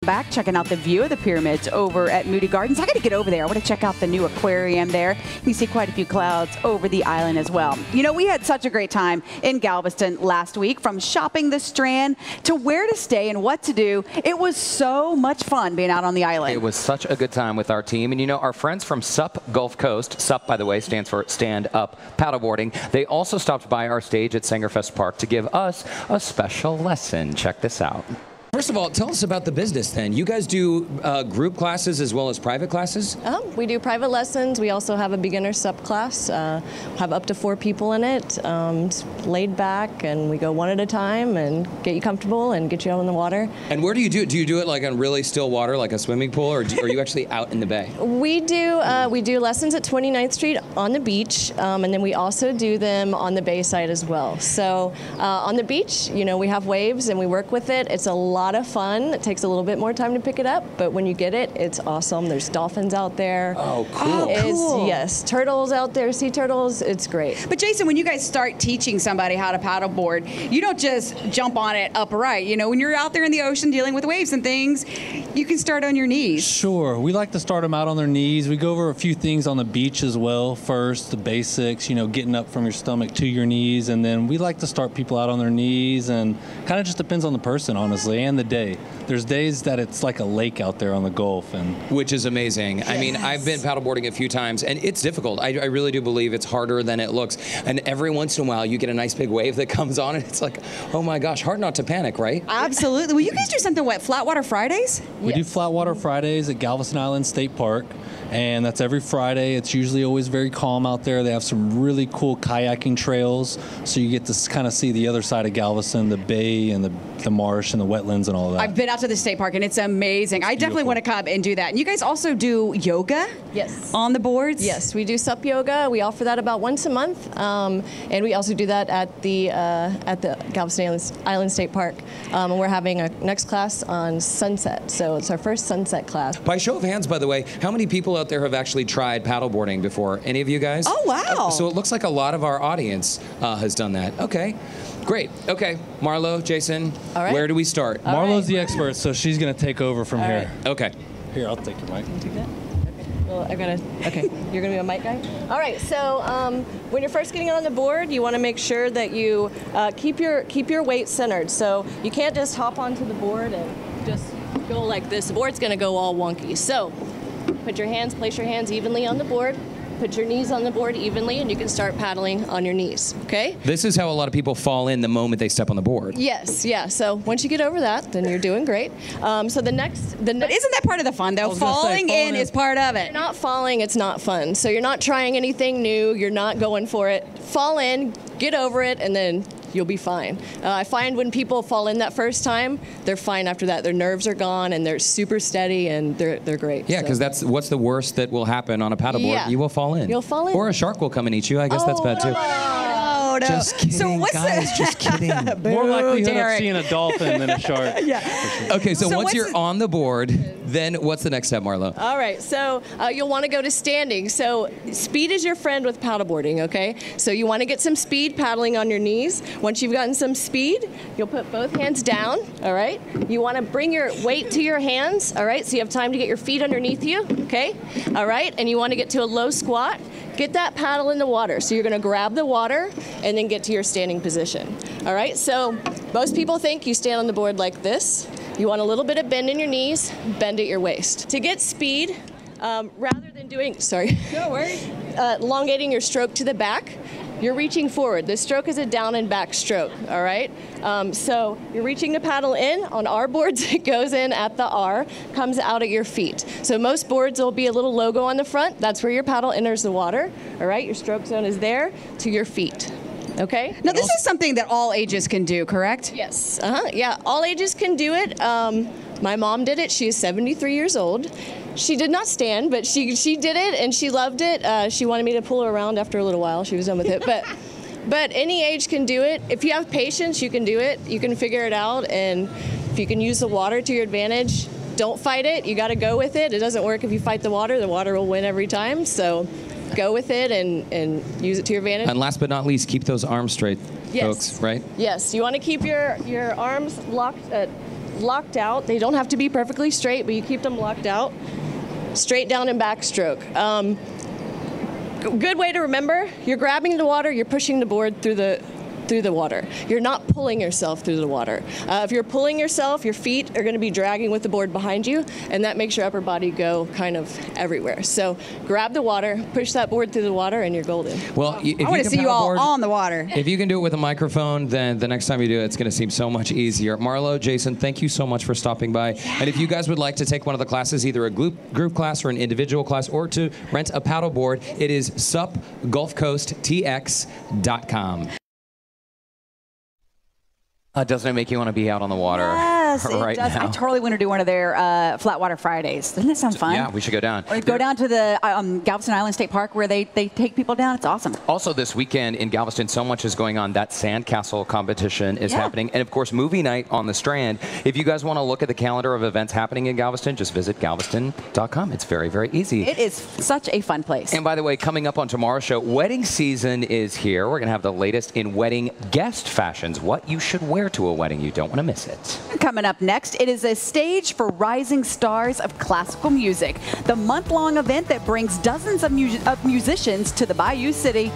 Back checking out the view of the pyramids over at Moody Gardens. I got to get over there. I want to check out the new aquarium there. You see quite a few clouds over the island as well. You know, we had such a great time in Galveston last week, from shopping the Strand to where to stay and what to do. It was so much fun being out on the island. It was such a good time with our team. And you know, our friends from SUP Gulf Coast, SUP, by the way, stands for Stand Up Paddleboarding. They also stopped by our stage at Sangerfest Park to give us a special lesson. Check this out. First of all, tell us about the business then. You guys do group classes as well as private classes? We do private lessons. We also have a beginner SUP class. Have up to 4 people in it. It's laid back, and we go one at a time and get you comfortable and get you out in the water. And where do you do it? Do you do it like on really still water, like a swimming pool, or are you actually out in the bay? We do lessons at 29th Street on the beach, and then we also do them on the bay side as well. So on the beach, you know, we have waves and we work with it. It's a lot of fun. It takes a little bit more time to pick it up, but when you get it, it's awesome. There's dolphins out there. Oh, cool. Cool. Yes, turtles out there, sea turtles. It's great. But Jason, when you guys start teaching somebody how to paddleboard, you don't just jump on it upright. You know, when you're out there in the ocean dealing with waves and things, you can start on your knees. Sure. We like to start them out on their knees. We go over a few things on the beach as well. First, the basics, you know, getting up from your stomach to your knees. And then we like to start people out on their knees, and kind of just depends on the person, honestly, and the day. There's days that it's like a lake out there on the Gulf, and which is amazing. Yes. I mean, I've been paddleboarding a few times, and it's difficult. I really do believe it's harder than it looks. And every once in a while, you get a nice big wave that comes on, and it's like, oh my gosh, hard not to panic, right? Absolutely. Well, you guys do something, what, Flatwater Fridays? We do Flatwater Fridays at Galveston Island State Park, and that's every Friday. It's usually always very calm out there. They have some really cool kayaking trails, so you get to kind of see the other side of Galveston, the bay and the marsh and the wetlands and all that. I've been out to the state park, and it's amazing. I definitely want to come and do that. And you guys also do yoga? Yes. On the boards? Yes, we do SUP yoga. We offer that about once a month, and we also do that at the Galveston Island State Park. And we're having a next class on sunset, so it's our first sunset class. By show of hands, by the way, how many people out there have actually tried paddleboarding before? Any of you guys? Oh, wow. So it looks like a lot of our audience has done that. Okay. Great. Okay. Marlo, Jason, where do we start? Marlo's the expert, so she's going to take over from here. Okay. Here, I'll take your mic. Can you take that? Okay. Well, okay. You're going to be a mic guy? All right. So when you're first getting on the board, you want to make sure that you keep your weight centered. So you can't just hop onto the board and just go like this. The board's going to go all wonky. So place your hands evenly on the board. Put your knees on the board evenly, and you can start paddling on your knees, okay? This is how a lot of people fall in the moment they step on the board. Yes, yeah. So once you get over that, then you're doing great. So the next. But isn't that part of the fun, though? Falling in is part of it. If you're not falling, it's not fun. So you're not trying anything new. You're not going for it. Fall in, get over it, and then you'll be fine. I find when people fall in that first time, they're fine after that. Their nerves are gone, and they're super steady, and they're great. Yeah, because that's what's the worst that will happen on a paddleboard? Yeah. You will fall in. You'll fall in. Or a shark will come and eat you. I guess that's bad too. No. Just kidding, so what's guys. Just kidding. More likelihood Derek. of seeing a dolphin than a shark. Yeah. Okay, so once you're on the board, then what's the next step, Marlo? All right, so you'll want to go to standing. So speed is your friend with paddleboarding, okay? So you want to get some speed paddling on your knees. Once you've gotten some speed, you'll put both hands down, all right? You want to bring your weight to your hands, all right? So you have time to get your feet underneath you, okay? All right, and you want to get to a low squat. Get that paddle in the water. So you're going to grab the water and then get to your standing position. All right, so most people think you stand on the board like this. You want a little bit of bend in your knees, bend at your waist. To get speed, rather than doing, no worries, elongating your stroke to the back, you're reaching forward. This stroke is a down and back stroke, all right? So you're reaching the paddle in. On our boards, it goes in at the R, comes out at your feet. So most boards will be a little logo on the front. That's where your paddle enters the water, all right? Your stroke zone is there to your feet. Okay. Now, this is something that all ages can do, correct? Yes. Yeah, all ages can do it. My mom did it. She is 73 years old. She did not stand, but she did it, and she loved it. She wanted me to pull her around after a little while. She was done with it. But any age can do it. If you have patience, you can do it. You can figure it out, and if you can use the water to your advantage, don't fight it. You got to go with it. It doesn't work if you fight the water. The water will win every time. So go with it and use it to your advantage. And last but not least, keep those arms straight, folks, right? Yes, you want to keep your arms locked locked out. They don't have to be perfectly straight, but you keep them locked out. Straight down and backstroke. Good way to remember, you're grabbing the water, you're pushing the board through the water. You're not pulling yourself through the water. If you're pulling yourself, your feet are going to be dragging with the board behind you, and that makes your upper body go kind of everywhere. So grab the water, push that board through the water, and you're golden. Well, if I want to see you all on the water. If you can do it with a microphone, then the next time you do it, it's going to seem so much easier. Marlo, Jason, thank you so much for stopping by. And if you guys would like to take one of the classes, either a group class or an individual class, or to rent a paddle board, it is supgulfcoasttx.com. Doesn't it make you want to be out on the water Yes, right it does. now? I totally want to do one of their Flatwater Fridays. Doesn't that sound fun? Yeah, we should go down. Or go down to the Galveston Island State Park where they take people down. It's awesome. Also this weekend in Galveston, so much is going on. That sandcastle competition is happening. And of course, movie night on the Strand. If you guys want to look at the calendar of events happening in Galveston, just visit galveston.com. It's very, very easy. It is such a fun place. And by the way, coming up on tomorrow's show, wedding season is here. We're going to have the latest in wedding guest fashions, what you should wear to a wedding. You don't want to miss it. Coming up next, it is a stage for rising stars of classical music. The month-long event that brings dozens of musicians to the Bayou City.